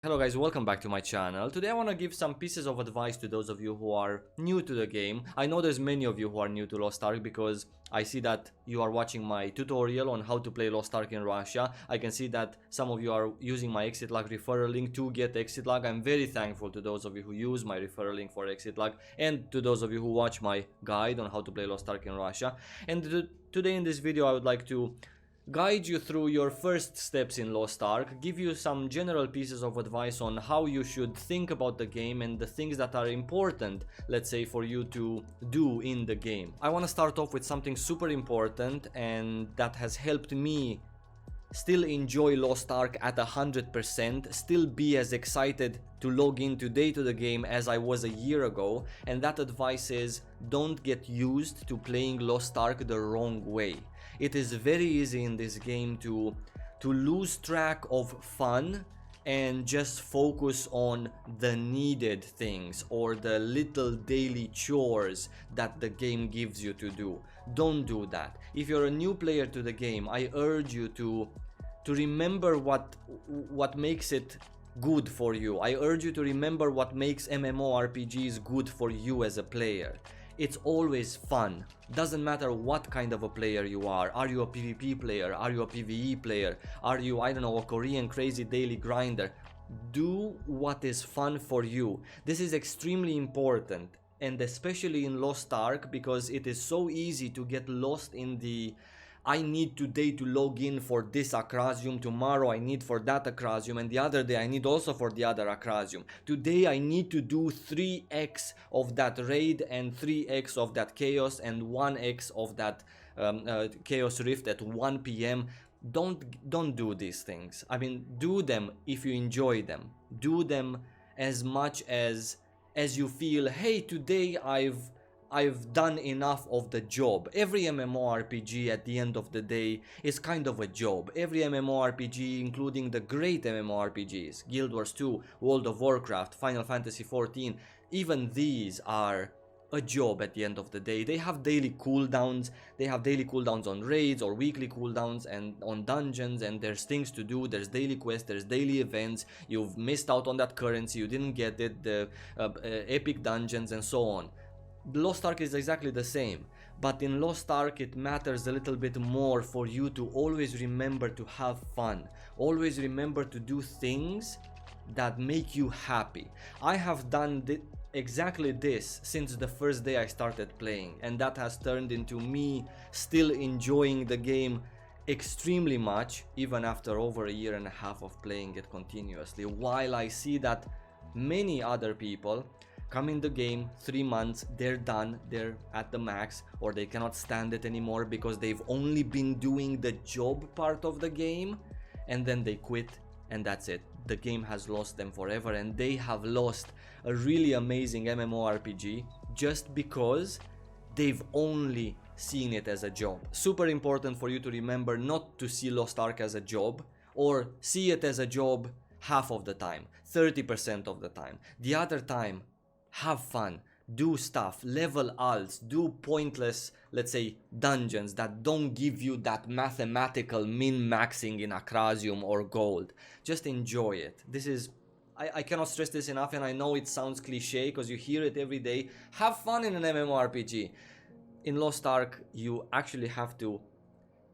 Hello guys, welcome back to my channel. Today I want to give some pieces of advice to those of you who are new to the game. I know there's many of you who are new to Lost Ark because I see that you are watching my tutorial on how to play Lost Ark in Russia. I can see that some of you are using my exit log referral link to get exit log. I'm very thankful to those of you who use my referral link for exit log and to those of you who watch my guide on how to play Lost Ark in Russia. And today in this video I would like to guide you through your first steps in Lost Ark, give you some general pieces of advice on how you should think about the game and the things that are important, let's say, for you to do in the game. I want to start off with something super important and that has helped me still enjoy Lost Ark at 100%, still be as excited to log in today to the game as I was a year ago, and that advice is don't get used to playing Lost Ark the wrong way. It is very easy in this game to lose track of fun and just focus on the needed things or the little daily chores that the game gives you to do. Don't do that. If you're a new player to the game, I urge you to remember what makes it good for you. I urge you to remember what makes MMORPGs good for you as a player. It's always fun. Doesn't matter what kind of a player you are. Are you a PvP player? Are you a PvE player? Are you, I don't know, a Korean crazy daily grinder? Do what is fun for you. This is extremely important, and especially in Lost Ark, because it is so easy to get lost in the I need today to log in for this acrasium, tomorrow I need for that acrasium, and the other day I need also for the other acrasium. Today I need to do 3x of that raid and 3x of that chaos and 1x of that chaos rift at 1 p.m. Don't do these things. I mean, do them if you enjoy them. Do them as much as you feel, hey, today I've done enough of the job. Every MMORPG at the end of the day is kind of a job. Every MMORPG, including the great MMORPGs, Guild Wars 2, World of Warcraft, Final Fantasy 14, even these are a job at the end of the day. They have daily cooldowns. They have daily cooldowns on raids or weekly cooldowns and on dungeons, and there's things to do. There's daily quests, there's daily events. You've missed out on that currency, you didn't get it, the epic dungeons and so on. Lost Ark is exactly the same, but in Lost Ark it matters a little bit more for you to always remember to have fun. Always remember to do things that make you happy. I have done exactly this since the first day I started playing, and that has turned into me still enjoying the game extremely much, even after over a year and a half of playing it continuously, while I see that many other people come in the game 3 months, they're done, they're at the max, or they cannot stand it anymore because they've only been doing the job part of the game, and then they quit, and that's it. The game has lost them forever, and they have lost a really amazing MMORPG just because they've only seen it as a job. Super important for you to remember not to see Lost Ark as a job, or see it as a job half of the time, 30% of the time. The other time, have fun, do stuff, level alts, do pointless, let's say, dungeons that don't give you that mathematical min-maxing in acrasium or gold. Just enjoy it. This is, I cannot stress this enough, and I know it sounds cliche because you hear it every day. Have fun in an MMORPG. In Lost Ark, you actually have to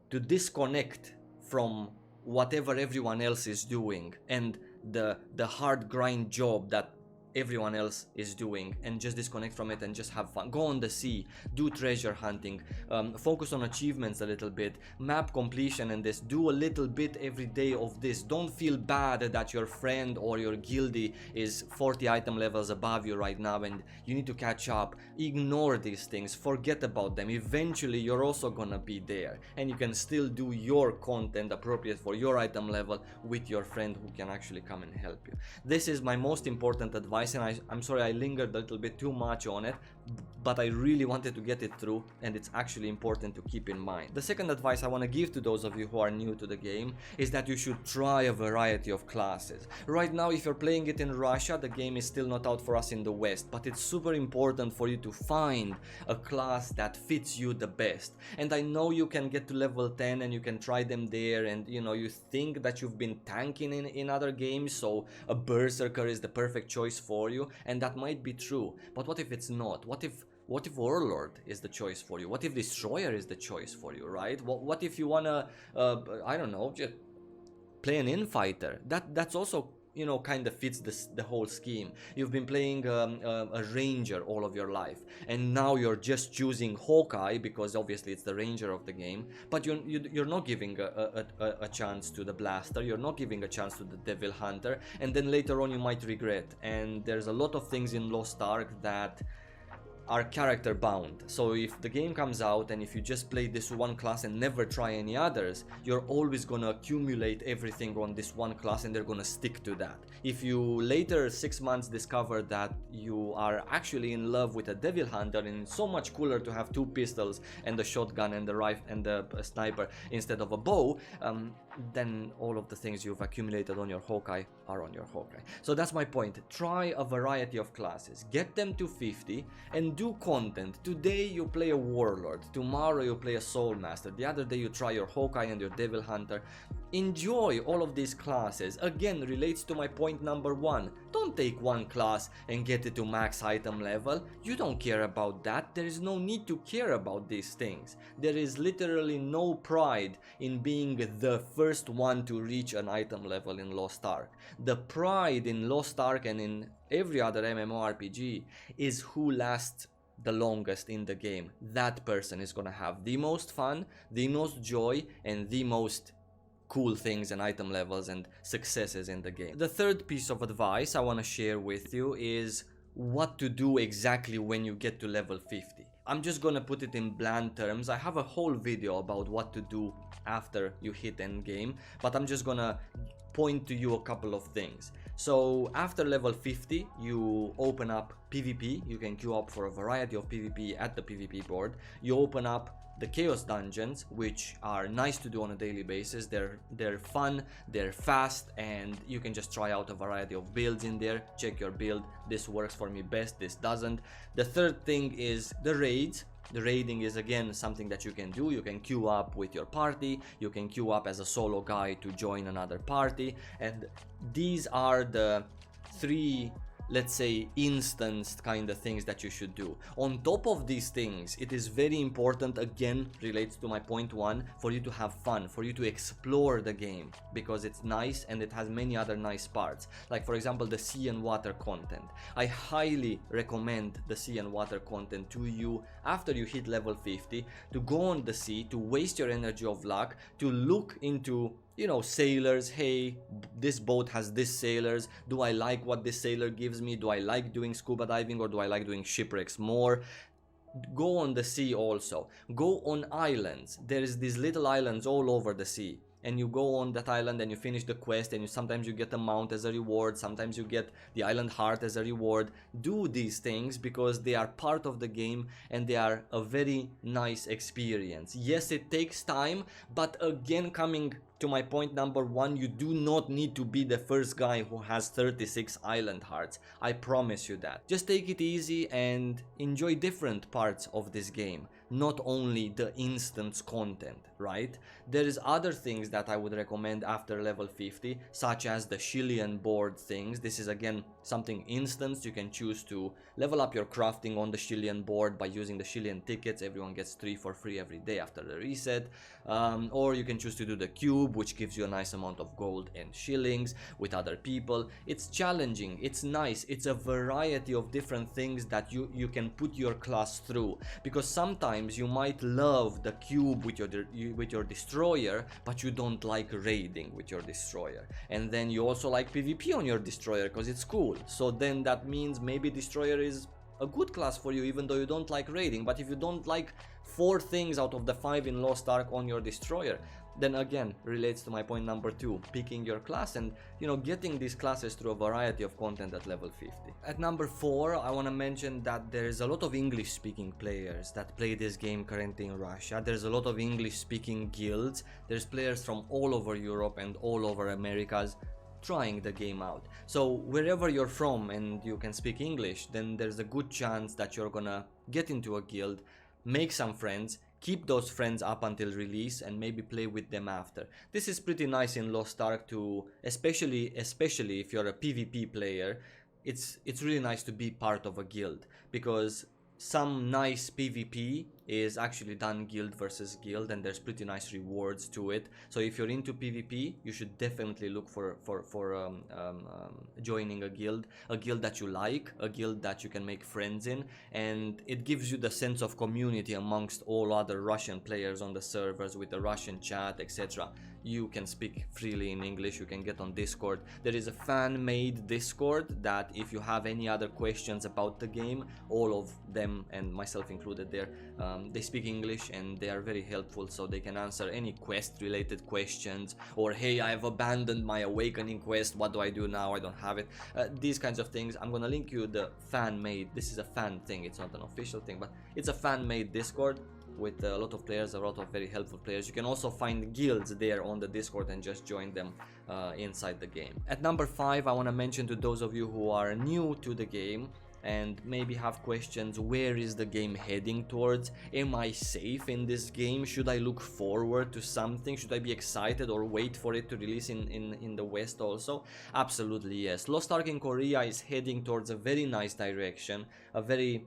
disconnect from whatever everyone else is doing and the hard grind job that everyone else is doing, and just disconnect from it and just have fun. Go on the sea, do treasure hunting, focus on achievements a little bit, map completion, and this, do a little bit every day of this. Don't feel bad that your friend or your guildie is 40 item levels above you right now and you need to catch up. Ignore these things, forget about them. Eventually you're also gonna be there, and you can still do your content appropriate for your item level with your friend who can actually come and help you. This is my most important advice advice, and I'm sorry I lingered a little bit too much on it, but I really wanted to get it through, and it's actually important to keep in mind. The second advice I want to give to those of you who are new to the game is that you should try a variety of classes. Right now, if you're playing it in Russia, the game is still not out for us in the West, but it's super important for you to find a class that fits you the best. And I know you can get to level 10 and you can try them there, and you know, you think that you've been tanking in other games, so a Berserker is the perfect choice for you, and that might be true, but what if it's not? What if Warlord is the choice for you? What if Destroyer is the choice for you, right? What if you wanna, I don't know, just play an Infighter? That's also, you know, kind of fits the whole scheme. You've been playing a Ranger all of your life, and now you're just choosing Hawkeye because obviously it's the Ranger of the game, but you're not giving a chance to the Blaster, you're not giving a chance to the Devil Hunter, and then later on you might regret. And there's a lot of things in Lost Ark that are character bound. So if the game comes out and if you just play this one class and never try any others, you're always gonna accumulate everything on this one class and they're gonna stick to that. If you later 6 months discover that you are actually in love with a Devil Hunter and it's so much cooler to have 2 pistols and a shotgun and the rifle and the sniper instead of a bow, then all of the things you've accumulated on your Hawkeye are on your Hawkeye. So that's my point. Try a variety of classes, get them to 50 and do content. Today you play a Warlord, tomorrow you play a Soul Master, the other day you try your Hawkeye and your Devil Hunter. Enjoy all of these classes. Again, relates to my point number 1. Don't take one class and get it to max item level. You don't care about that. There is no need to care about these things. There is literally no pride in being the first one to reach an item level in Lost Ark. The pride in Lost Ark and in every other MMORPG is who lasts the longest in the game. That person is gonna have the most fun, the most joy, and the most cool things and item levels and successes in the game. The third piece of advice I want to share with you is what to do exactly when you get to level 50. I'm just gonna put it in bland terms. I have a whole video about what to do after you hit endgame, but I'm just gonna point to you a couple of things. So after level 50, you open up PvP. You can queue up for a variety of PvP at the PvP board. You open up the Chaos Dungeons, which are nice to do on a daily basis. They're fun, they're fast, and you can just try out a variety of builds in there. Check your build. This works for me best, this doesn't. The third thing is the raids. The raiding is again something that you can do. You can queue up with your party, you can queue up as a solo guy to join another party, and these are the 3, let's say, instanced kind of things that you should do. On top of these things, it is very important, again relates to my point 1, for you to have fun, for you to explore the game, because it's nice and it has many other nice parts, like for example the sea and water content. I highly recommend the sea and water content to you after you hit level 50, to go on the sea, to waste your energy of luck, to look into, you know, sailors. Hey, this boat has this sailors. Do I like what this sailor gives me? Do I like doing scuba diving, or do I like doing shipwrecks more? Go on the sea also. Go on islands. There is these little islands all over the sea, and you go on that island and you finish the quest, and sometimes you get a mount as a reward, sometimes you get the island heart as a reward. Do these things because they are part of the game and they are a very nice experience. Yes, it takes time, but again, coming to my point number 1, you do not need to be the first guy who has 36 island hearts. I promise you that. Just take it easy and enjoy different parts of this game, not only the instance content, right? There is other things that I would recommend after level 50, such as the Shillian board things. This is again something instance. You can choose to level up your crafting on the Shillian board by using the Shillian tickets. Everyone gets 3 for free every day after the reset. Or you can choose to do the cube, which gives you a nice amount of gold and shillings with other people. It's challenging, it's nice, it's a variety of different things that you can put your class through, because sometimes you might love the cube with your destroyer, but you don't like raiding with your destroyer, and then you also like PvP on your destroyer because it's cool. So then that means maybe destroyer is a good class for you, even though you don't like raiding. But if you don't like 4 things out of the 5 in Lost Ark on your destroyer, then again relates to my point number 2, picking your class and getting these classes through a variety of content at level 50. At number 4, I want to mention that there is a lot of English speaking players that play this game currently in Russia. There's a lot of English speaking guilds. There's players from all over Europe and all over Americas trying the game out. So wherever you're from and you can speak English, then there's a good chance that you're gonna get into a guild, make some friends, keep those friends up until release, and maybe play with them after. This is pretty nice in Lost Ark to, especially if you're a PvP player, it's really nice to be part of a guild, because some nice PvP is actually done guild versus guild, and there's pretty nice rewards to it. So if you're into PvP, you should definitely look for joining a guild that you like, a guild that you can make friends in, and it gives you the sense of community amongst all other Russian players on the servers with the Russian chat, etc. You can speak freely in English, you can get on Discord. There is a fan-made Discord that if you have any other questions about the game, all of them, and myself included there, they speak English and they are very helpful, so they can answer any quest-related questions, or hey, I've abandoned my awakening quest, what do I do now, I don't have it, these kinds of things. I'm gonna link you the fan-made, this is a fan thing, it's not an official thing, but it's a fan-made Discord with a lot of players, a lot of very helpful players. You can also find guilds there on the Discord and just join them inside the game. At number 5, I want to mention to those of you who are new to the game and maybe have questions, where is the game heading towards? Am I safe in this game? Should I look forward to something? Should I be excited or wait for it to release in the West also? Absolutely yes. Lost Ark in Korea is heading towards a very nice direction, a very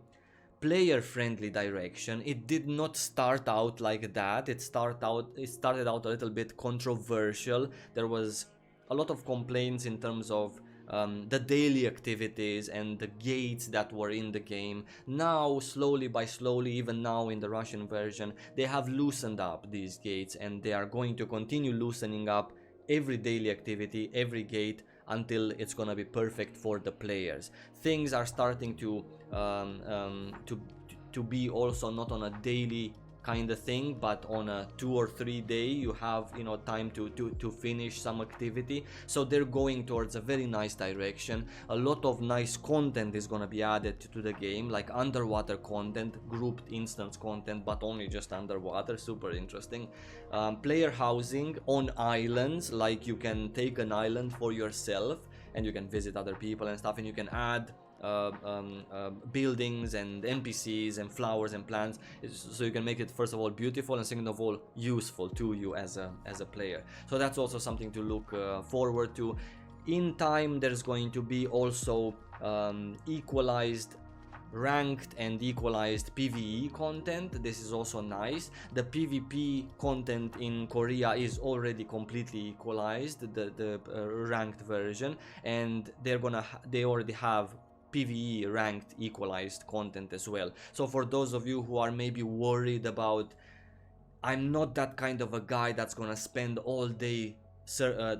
player-friendly direction. It did not start out like that. It started out a little bit controversial. There was a lot of complaints in terms of the daily activities and the gates that were in the game. Now, slowly by slowly, even now in the Russian version, they have loosened up these gates, and they are going to continue loosening up every daily activity, every gate, until it's gonna be perfect for the players. Things are starting to be also not on a daily kind of thing, but on a 2 or 3 day you have time to finish some activity. So they're going towards a very nice direction. A lot of nice content is gonna be added to the game, like underwater content, grouped instance content, but only just underwater, super interesting. Player housing on islands, like you can take an island for yourself and you can visit other people and stuff, and you can add buildings and NPCs and flowers and plants, so you can make it first of all beautiful and second of all useful to you as a player. So that's also something to look forward to. In time there's going to be also equalized ranked and equalized PvE content. This is also nice. The PvP content in Korea is already completely equalized, the ranked version, and they already have PvE ranked equalized content as well. So for those of you who are maybe worried about, I'm not that kind of a guy that's gonna spend all day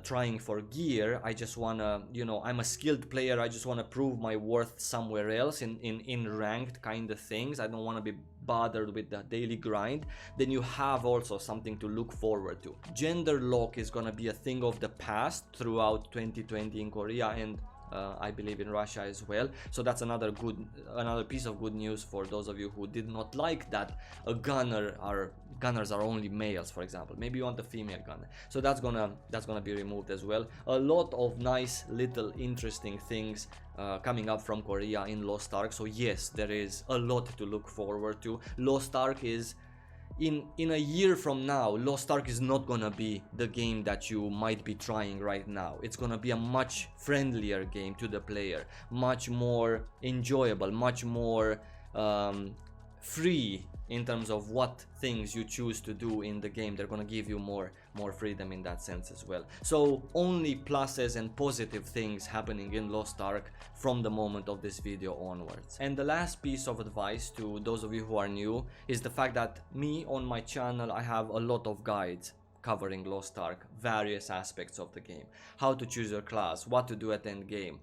trying for gear, I just wanna, I'm a skilled player, I just wanna prove my worth somewhere else in ranked kind of things, I don't wanna be bothered with the daily grind, then you have also something to look forward to. Gender lock is gonna be a thing of the past throughout 2020 in Korea, and I believe in Russia as well. So that's another piece of good news for those of you who did not like that gunners are only males, for example. Maybe you want a female gunner. So that's gonna be removed as well. A lot of nice little interesting things coming up from Korea in Lost Ark. So yes, there is a lot to look forward to. Lost Ark is in a year from now, Lost Ark is not gonna be the game that you might be trying right now. It's gonna be a much friendlier game to the player, much more enjoyable, much more free in terms of what things you choose to do in the game. They're gonna give you more freedom in that sense as well. So only pluses and positive things happening in Lost Ark from the moment of this video onwards. And the last piece of advice to those of you who are new is the fact that me on my channel, I have a lot of guides covering Lost Ark, various aspects of the game, how to choose your class, what to do at end game,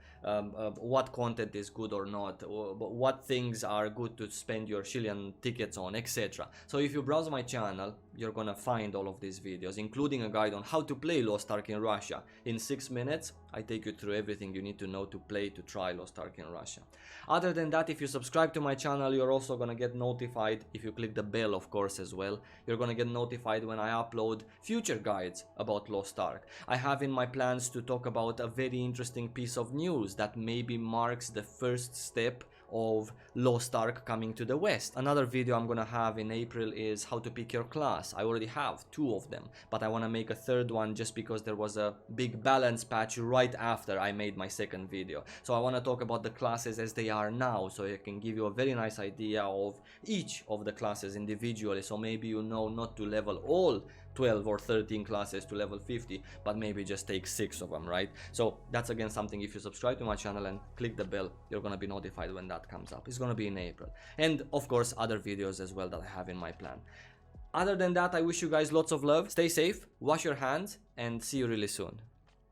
what content is good or not, or what things are good to spend your Chilean tickets on, etc. So if you browse my channel, you're gonna find all of these videos, including a guide on how to play Lost Ark in Russia. In 6 minutes, I take you through everything you need to know to try Lost Ark in Russia. Other than that, if you subscribe to my channel, you're also gonna get notified, if you click the bell of course as well, you're gonna get notified when I upload future guides about Lost Ark. I have in my plans to talk about a very interesting piece of news that maybe marks the first step of Lost Ark coming to the West. Another video I'm gonna have in April is how to pick your class. I already have 2 of them, but I wanna make a 3rd one just because there was a big balance patch right after I made my 2nd video. So I wanna talk about the classes as they are now, so it can give you a very nice idea of each of the classes individually. So maybe you know not to level all 12 or 13 classes to level 50, but maybe just take 6 of them, right? So that's again something, if you subscribe to my channel and click the bell, you're gonna be notified when that comes up. It's gonna be in April. And of course other videos as well that I have in my plan. Other than that, I wish you guys lots of love, stay safe, wash your hands, and see you really soon.